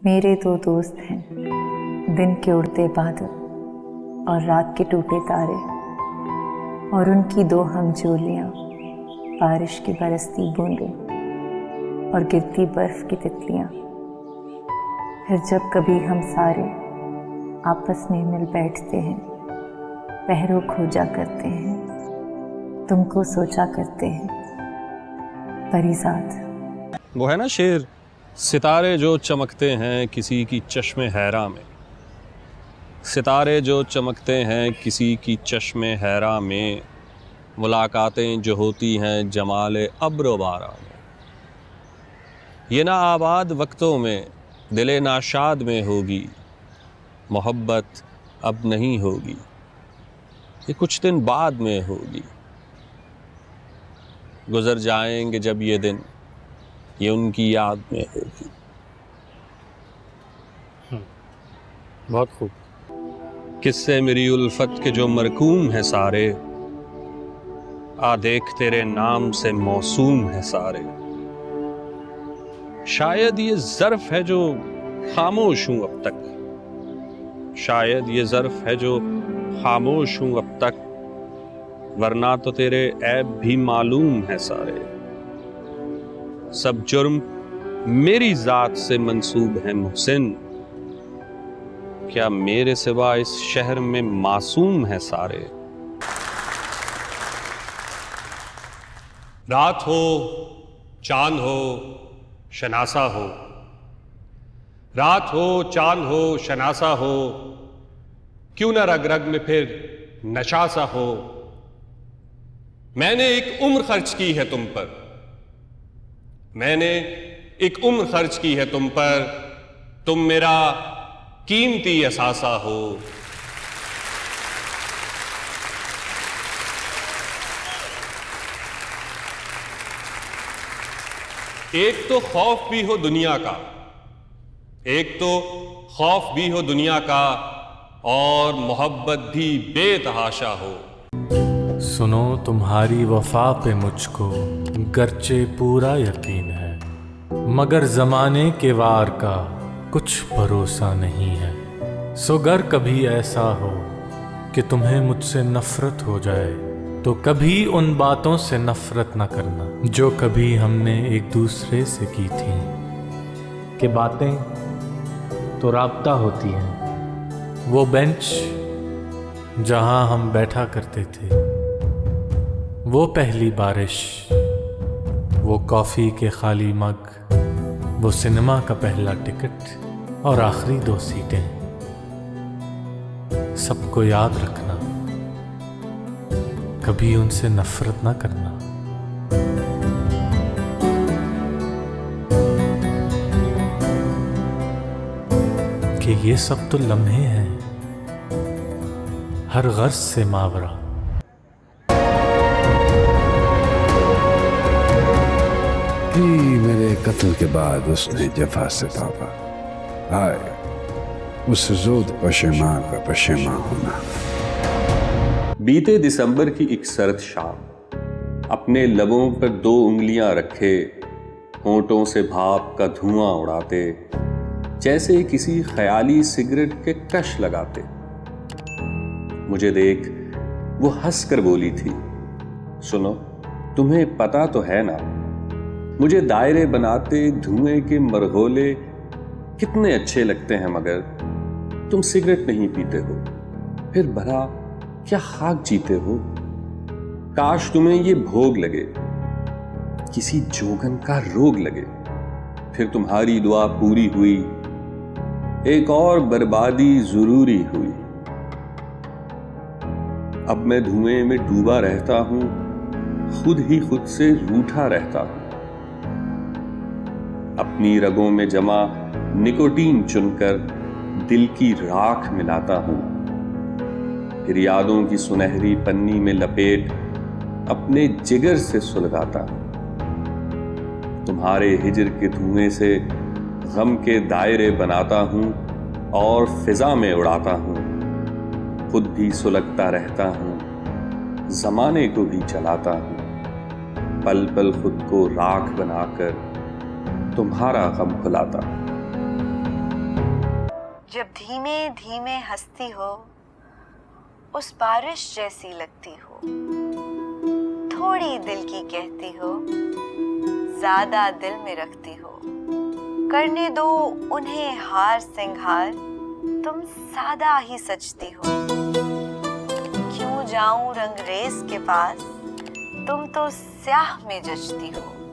मेरे दो दोस्त हैं, दिन के उड़ते बादल और रात के टूटे तारे, और उनकी दो हमजोलियाँ, बारिश की बरसती बूंदें और गिरती बर्फ की तितलियाँ। फिर जब कभी हम सारे आपस में मिल बैठते हैं, पहरों खोजा करते हैं, तुमको सोचा करते हैं, परीज़ाद। वो है ना शेर, सितारे जो चमकते हैं किसी की चश्मे हैरा में, सितारे जो चमकते हैं किसी की चश्मे हैरा में, मुलाकातें जो होती हैं जमाले अब्र बारा में। ये ना आबाद वक्तों में दिले नाशाद में होगी, मोहब्बत अब नहीं होगी, ये कुछ दिन बाद में होगी। गुजर जाएंगे जब ये दिन, ये उनकी याद में होगी। बहुत खूब। किस्से मेरी उल्फत के जो मरकूम है सारे, आ देख तेरे नाम से मौसूम है सारे। शायद ये ज़र्फ है जो खामोश हूं अब तक, शायद ये ज़र्फ है जो खामोश हूं अब तक, वरना तो तेरे ऐब भी मालूम है सारे। सब जुर्म मेरी ज़ात से मंसूब है मुहसिन, क्या मेरे सिवा इस शहर में मासूम है सारे। रात हो, चांद हो, शनासा हो, रात हो, चांद हो, शनासा हो, क्यों न रग रग में फिर नशा सा हो। मैंने एक उम्र खर्च की है तुम पर, मैंने एक उम्र खर्च की है तुम पर, तुम मेरा कीमती असासा हो। एक तो खौफ भी हो दुनिया का, एक तो खौफ भी हो दुनिया का, और मोहब्बत भी बेतहाशा हो। सुनो तुम्हारी वफा पे मुझको गर्चे पूरा यकीन है, मगर जमाने के वार का कुछ भरोसा नहीं है। सो गर कभी ऐसा हो कि तुम्हें मुझसे नफरत हो जाए, तो कभी उन बातों से नफरत न करना जो कभी हमने एक दूसरे से की थी। कि बातें तो राब्ता होती हैं, वो बेंच जहां हम बैठा करते थे, वो पहली बारिश, वो कॉफ़ी के खाली मग, वो सिनेमा का पहला टिकट और आखिरी 2 सीटें। सबको याद रखना, कभी उनसे नफरत ना करना। कि ये सब तो लम्हे हैं हर गर्ज से मावरा। मेरे कत्ल के बाद उसने जफा से पापा आए, उस जोद पशेमा का पशेमा होना। बीते दिसंबर की एक सर्द शाम, अपने लबों पर 2 उंगलियां रखे, होंठों से भाप का धुआं उड़ाते, जैसे किसी ख्याली सिगरेट के कश लगाते। मुझे देख वो हंसकर बोली थी, सुनो तुम्हें पता तो है ना, मुझे दायरे बनाते धुएं के मरगोले कितने अच्छे लगते हैं, मगर तुम सिगरेट नहीं पीते हो, फिर भला क्या खाक जीते हो। काश तुम्हें ये भोग लगे, किसी जोगन का रोग लगे, फिर तुम्हारी दुआ पूरी हुई, एक और बर्बादी जरूरी हुई। अब मैं धुएं में डूबा रहता हूं, खुद ही खुद से रूठा रहता हूं। अपनी रगों में जमा निकोटीन चुनकर दिल की राख मिलाता हूं, फिर यादों की सुनहरी पन्नी में लपेट अपने जिगर से सुलगाता हूं। तुम्हारे हिजर के धुएं से गम के दायरे बनाता हूं और फिजा में उड़ाता हूं, खुद भी सुलगता रहता हूं, जमाने को भी चलाता हूं, पल पल खुद को राख बनाकर तुम्हारा गम भुलाता हूं। जब धीमे धीमे हंसती हो, उस बारिश जैसी लगती हो। थोड़ी दिल की कहती हो, ज्यादा दिल में रखती हो। करने दो उन्हें हार सिंगार, तुम सादा ही सजती हो। क्यों जाऊं रंगरेज के पास, तुम तो स्याह में जचती हो।